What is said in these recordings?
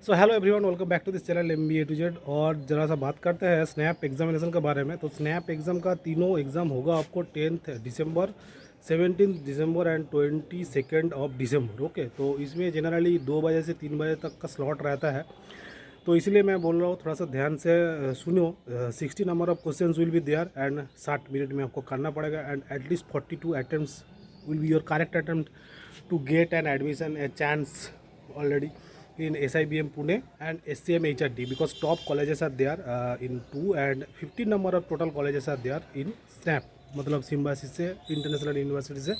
So hello everyone, welcome back to this channel MBA to Z। और ज़रा सा बात करते हैं स्नैप एग्जामिनेशन के बारे में। तो स्नैप एग्ज़ाम का तीनों एग्ज़ाम होगा आपको 10th December, 17 December and 22 of December. Okay, तो इसमें जनरली 2 बजे से 3 बजे तक का स्लॉट रहता है। तो इसलिए मैं बोल रहा हूँ थोड़ा सा ध्यान से सुनो। 60 number of question will be there and 60 minute में आपको करना पड़ेगा and at least 42 attempts will be your correct attempt to get an admission a chance already in SIBM Pune and SCM HRD because top colleges are there in 2 and 15 number of total colleges are there in SNAP। मतलब Symbiosis से international university से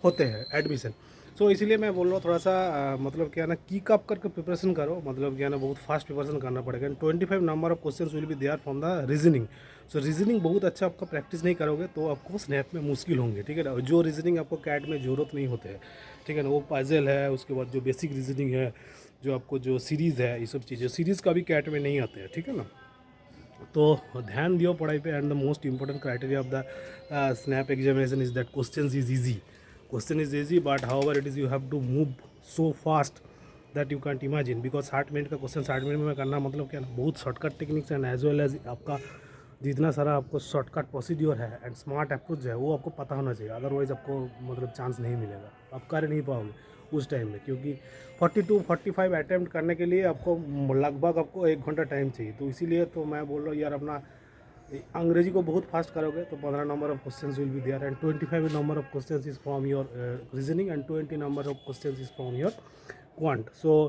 होते हैं admission. सो इसीलिए मैं बोल रहा हूँ थोड़ा सा मतलब क्या ना कीक अप करके प्रिपरेशन करो। मतलब क्या ना बहुत फास्ट प्रिपरेशन करना पड़ेगा। 25 number of question will be there from the reasoning. So reasoning बहुत अच्छा आपका प्रैक्टिस नहीं करोगे तो आपको स्नैप में मुश्किल होंगे, ठीक है ना। जो रीजनिंग आपको कैट में ज़रूरत नहीं होते हैं, ठीक है ना, वो पजल है, उसके बाद जो बेसिक रीजनिंग है, जो आपको जो सीरीज़ है, ये सब चीज़ें सीरीज़ का भी कैट में नहीं आते हैं, ठीक है ना। तो ध्यान दियो पढ़ाई पे and the most important criteria of the SNAP examination is that question is easy. Question is easy but however it is you have to move so fast that you can't imagine because 60 minute का question 60 minute में करना मतलब क्या ना, बहुत shortcut techniques and as well as आपका जितना सारा आपको शॉर्टकट प्रोसीड्योर है एंड स्मार्ट अप्रोच है वो आपको पता होना चाहिए। अदरवाइज़ आपको मतलब चांस नहीं मिलेगा, आप कर नहीं पाओगे उस टाइम में, क्योंकि 42-45 अटैम्प्ट करने के लिए आपको लगभग आपको 1 घंटा टाइम चाहिए। तो इसीलिए तो मैं बोल रहा हूँ यार, अपना अंग्रेजी को बहुत फास्ट करोगे तो 15 number of questions will be there and 25 number of questions is from your reasoning and 20 number of questions is from your quant. So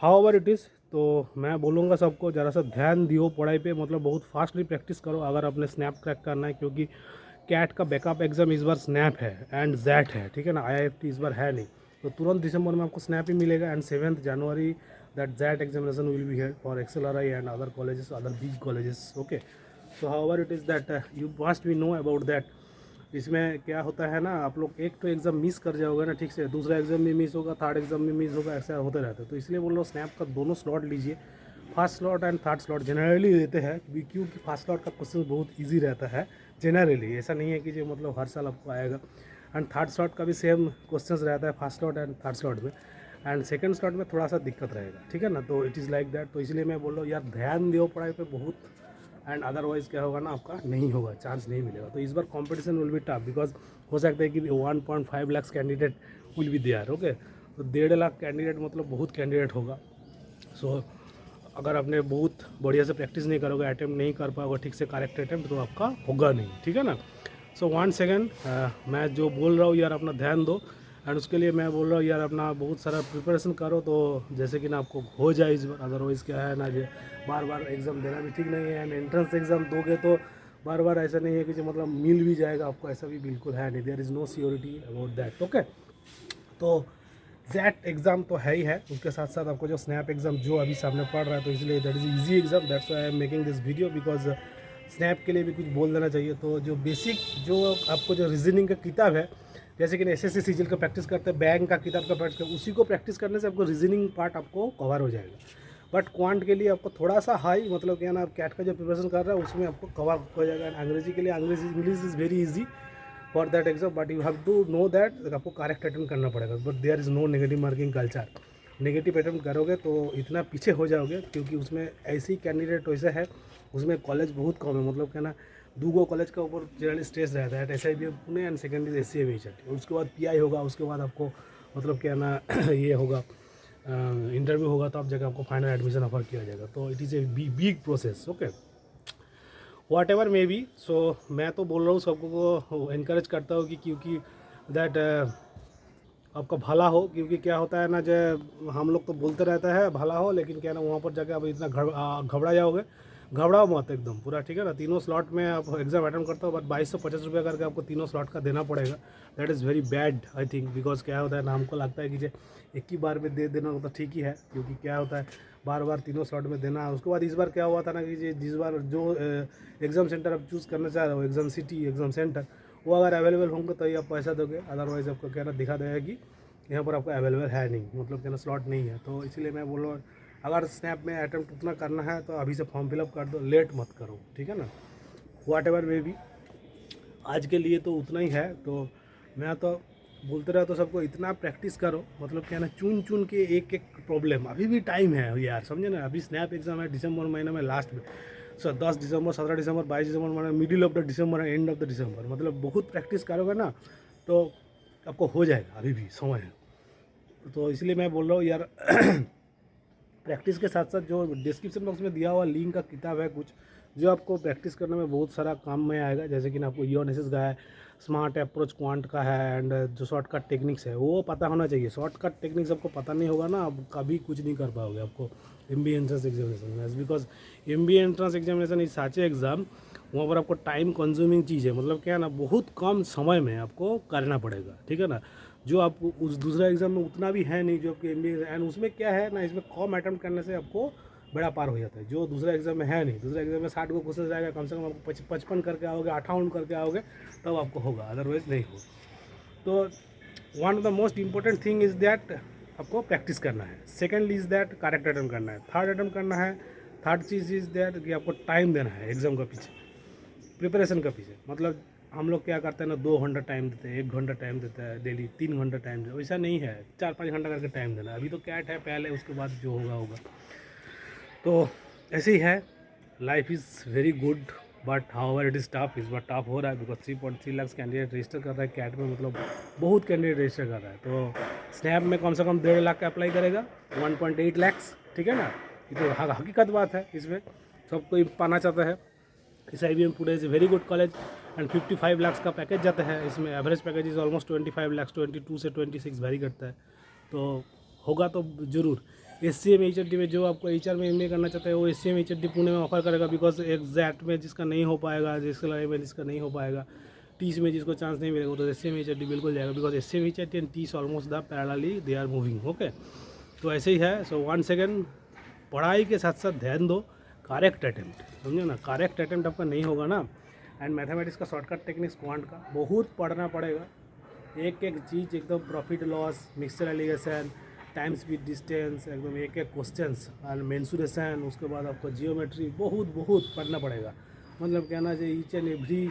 however it is, तो मैं बोलूँगा सबको ज़रा सा ध्यान दियो पढ़ाई पे। मतलब बहुत फास्टली प्रैक्टिस करो अगर अपने स्नैप क्रैक करना है, क्योंकि कैट का बैकअप एग्जाम इस बार स्नैप है एंड जैट है, ठीक है ना। IIFT इस बार है नहीं, तो तुरंत दिसंबर में आपको स्नैप ही मिलेगा and 7 January that XAT examination will be held for XLRI and other colleges, other big colleges. Okay, so however it is that you must be know about that. इसमें क्या होता है ना, आप लोग एक तो एग्ज़ाम मिस कर जाओगे ना, ठीक से दूसरा एग्ज़ाम भी मिस होगा, थर्ड एग्ज़ाम भी मिस होगा, ऐसा होते रहता है। तो इसलिए बोल रहा हूँ स्नैप का दोनों स्लॉट लीजिए। First slot and third slot generally देते हैं क्योंकि फर्स्ट स्लॉट का क्वेश्चन बहुत ईजी रहता है जनरली। ऐसा नहीं है कि जो मतलब हर साल आपको आएगा। एंड थर्ड स्लॉट का भी सेम क्वेश्चन रहता है first slot and third slot में, एंड सेकंड स्लॉट में थोड़ा सा दिक्कत रहेगा, ठीक है ना। तो इट इज़ लाइक दैट। तो इसलिए मैं बोल रहा हूँ यार, ध्यान दो पढ़ाई पे बहुत एंड अदरवाइज़ क्या होगा ना, आपका नहीं होगा, चांस नहीं मिलेगा। तो इस बार competition will be tough because हो सकता है कि 1.5 lakh candidate will be there. Okay, तो 1.5 लाख कैंडिडेट मतलब बहुत कैंडिडेट होगा। सो अगर आपने बहुत बढ़िया से प्रैक्टिस नहीं करोगे, अटैम्प्ट नहीं कर पाओगे ठीक से करेक्ट अटैम्प्ट, तो आपका होगा नहीं, ठीक है ना। सो 1 सेकेंड, मैं जो बोल रहा हूँ यार अपना ध्यान दो एंड उसके लिए मैं बोल रहा हूँ यार अपना बहुत सारा प्रिपरेशन करो, तो जैसे कि ना आपको हो जाए इस बार। अदरवाइज़ क्या है ना, जो बार बार एग्ज़ाम देना भी ठीक नहीं है एंड एंट्रेंस एग्ज़ाम दोगे तो बार बार ऐसा नहीं है कि जो मतलब मिल भी जाएगा आपको, ऐसा भी बिल्कुल है नहीं। There is no surety about that. Okay, तो जैट एग्ज़ाम तो है ही है, उसके साथ साथ आपको जो स्नैप एग्ज़ाम जो अभी सामने पड़ रहा है, तो इसलिए that is easy exam, that's why I am making this video because snap के लिए भी कुछ बोल देना चाहिए। तो जो बेसिक जो आपको जो रीजनिंग का किताब है, जैसे कि SSC सीजीएल का प्रैक्टिस करते हैं, बैंक का किताब का प्रैक्टिस करते, उसी को प्रैक्टिस करने से आपको रीजनिंग पार्ट आपको कवर हो जाएगा। बट क्वांट के लिए आपको थोड़ा सा हाई, मतलब क्या ना, आप कैट का जो प्रिपरेशन कर रहा है उसमें आपको कवर हो जाएगा। अंग्रेजी के लिए English is very easy for that exam, but you have to know that आपको करेक्ट अटेम्प्ट करना पड़ेगा। But there is no negative marking culture. Negative attempt करोगे तो इतना पीछे हो जाओगे, क्योंकि उसमें ऐसी कैंडिडेट वैसे है, उसमें कॉलेज बहुत कम है। मतलब क्या ना, 2 कॉलेज का ऊपर जनरली स्ट्रेस रहता है, SIBM Pune and second is SCM HRD। उसके बाद PI होगा, उसके बाद आपको मतलब क्या ना ये होगा, इंटरव्यू होगा, तो आप जगह आपको फाइनल एडमिशन ऑफर किया जाएगा। तो it is a big process. Okay, whatever may be. So मैं तो बोल रहा हूँ सबको को इनक्रेज करता हूँ कि क्योंकि दैट आपका भला हो। क्योंकि क्या होता है ना, जो हम लोग तो बोलते रहता है भला हो, लेकिन क्या ना वहाँ पर जाके आप इतना घबरा जाओगे। घबराओ मत एकदम पूरा, ठीक है ना। तीनों स्लॉट में आप एग्जाम अटेम्प्ट करते हो, बट 2250 रुपये करके आपको तीनों स्लॉट का देना पड़ेगा। That is very bad I think, because क्या होता है ना, हमको लगता है कि जो एक ही बार में दे देना तो ठीक ही है, क्योंकि क्या होता है बार बार तीनों स्लॉट में देना। उसके बाद इस बार क्या हुआ था ना कि जिस बार जो एग्ज़ाम सेंटर आप चूज़ करना चाह रहे हो, एग्ज़ाम सिटी, एग्ज़ाम सेंटर, वो अगर अवेलेबल होंगे तो ही आप पैसा दोगे। अदरवाइज़ आपको क्या ना दिखा देगा कि यहाँ पर आपको अवेलेबल है नहीं, मतलब क्या ना स्लॉट नहीं है। तो इसलिए मैं बोल रहा हूँ अगर स्नैप में अटैम्प्ट उतना करना है तो अभी से फॉर्म फिलअप कर दो, लेट मत करो, ठीक है ना। वाट एवर मे बी, आज के लिए तो उतना ही है। तो मैं तो बोलते रहो तो सबको इतना प्रैक्टिस करो, मतलब क्या ना, चुन चुन के एक एक प्रॉब्लम, अभी भी टाइम है यार, समझे ना। अभी स्नैप एग्जाम है दिसंबर महीने में लास्ट में, 10 दिसंबर, 17 दिसंबर, 22 दिसंबर, मतलब middle of the December, end of the दिसंबर, मतलब बहुत प्रैक्टिस करोगे ना तो आपको हो जाएगा, अभी भी समय है। तो इसलिए मैं बोल रहा हूँ यार प्रैक्टिस के साथ साथ जो डिस्क्रिप्शन बॉक्स में दिया हुआ लिंक का किताब है कुछ, जो आपको प्रैक्टिस करने में बहुत सारा काम में आएगा। जैसे कि ना आपको ईओनेसिस का है, स्मार्ट अप्रोच क्वांट का है, एंड जो शॉर्टकट टेक्निक्स है वो पता होना चाहिए। शॉर्टकट टेक्निक्स आपको पता नहीं होगा ना, आप कभी कुछ नहीं कर पाओगे आपको MBA एंट्रेंस एग्जामिनेशन में, because MBA entrance examination is such exam, वहाँ पर आपको टाइम कंज्यूमिंग चीज़ है, मतलब क्या है ना, बहुत कम समय में आपको करना पड़ेगा, ठीक है ना। जो आप उस दूसरा एग्ज़ाम में उतना भी है नहीं जो आपके MBA, एंड उसमें क्या है ना, इसमें कम अटैम्प्ट करने से आपको बड़ा पार हो जाता है, जो दूसरा एग्ज़ाम में है नहीं। दूसरा एग्ज़ाम में 60 को क्वेश्चन रहेगा, कम से कम आपको 55 करके आओगे, 58 करके आओगे, तब आपको होगा, अदरवाइज नहीं हो। तो one of the most important thing is that आपको प्रैक्टिस करना है। Second is that correct attempt करना है। थर्ड अटैम्प्ट करना है, थर्ड चीज़ इज़ दैट कि आपको टाइम देना है एग्ज़ाम का पीछे, प्रिपरेशन का पीछे। मतलब हम लोग क्या करते हैं ना, 2 घंटा टाइम देते हैं, 1 घंटा टाइम देता है डेली, 3 घंटा टाइम देता है, वैसा नहीं है, 4-5 घंटा करके टाइम देना है। अभी तो कैट है पहले, उसके बाद जो होगा होगा। तो ऐसे ही है, life is very good, but however it is tough, इस बार टफ हो रहा है बिकॉज 3.3 लाख कैंडिडेट रजिस्टर कर रहा है कैट में, मतलब बहुत कैंडिडेट रजिस्टर कर रहा है। तो स्नैप में कम से कम 1.5 लाख का अप्लाई करेगा, 1.8 लैक्स, ठीक है ना। ये तो हकीकत बात है, इसमें सब कोई पाना चाहता है। इस IBM Pune is a very good college, and 55 lakh का पैकेज जाता है इसमें। Average package is almost 25 lakh, 22 से 26 वेरी करता है। तो होगा तो ज़रूर। SCM HRD में जो आपको HR में MA करना चाहता है वो SCM HRD पुणे में ऑफर करेगा, बिकॉज एग्जैक्ट में जिसका नहीं हो पाएगा, जिसके लाइफ में जिसका नहीं हो पाएगा, टीस में जिसको चांस नहीं मिलेगा, तो SCM HRD बिल्कुल जाएगा, because SCM HRD and TISS almost the parallelly they are moving, okay. तो ऐसे ही है। सो वन सेकेंड, पढ़ाई के साथ साथ ध्यान दो, करेक्ट अटैम्प्ट, समझो ना, करेक्ट अटैम्प्ट आपका नहीं होगा ना। एंड मैथमेटिक्स का शॉर्टकट टेक्निक्स क्वांट का बहुत पढ़ना पड़ेगा, एक एक चीज़ एकदम, profit loss, mixture allegation, time speed distance, एकदम एक एक क्वेश्चंस एंड मेंसुरेशन, उसके बाद आपको जियोमेट्री बहुत बहुत पढ़ना पड़ेगा। मतलब क्या ना, each and every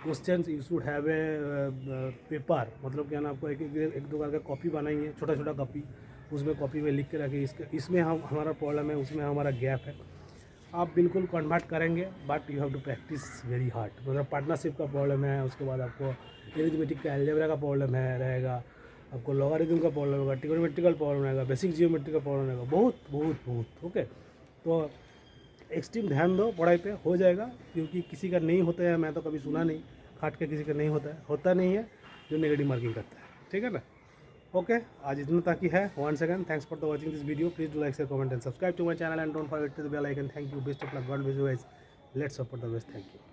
question you should have a paper, मतलब क्या ना, आपको एक दो करके कॉपी बनाएंगे, छोटा छोटा कॉपी, उसमें कॉपी में लिख के रखिए, इसमें हम हमारा प्रॉब्लम है, उसमें हमारा गैप है, आप बिल्कुल कन्वर्ट करेंगे, but you have to practice very hard. मतलब पार्टनरशिप का प्रॉब्लम है, उसके बाद आपको एरिथमेटिक का अलजेब्रा का प्रॉब्लम है रहेगा, आपको लॉगरिथम का प्रॉब्लम होगा, ट्रिगोनोमेट्रिकल प्रॉब्लम रहेगा, बेसिक जियोमेट्री का प्रॉब्लम रहेगा, बहुत बहुत बहुत, ओके। तो एक्सट्रीम ध्यान दो पढ़ाई पे, हो जाएगा, क्योंकि किसी का नहीं होता है, मैं तो कभी सुना नहीं, खाट के किसी का नहीं होता है, होता नहीं है जो नेगेटिव मार्किंग करता है, ठीक है ना। ओके, आज इतना तक ही है। One second, thanks for the watching this video, please do like, share, comment and subscribe to my channel, and don't forget to the bell icon. Thank you, best of luck, God bless you guys, let's support the best, thank you.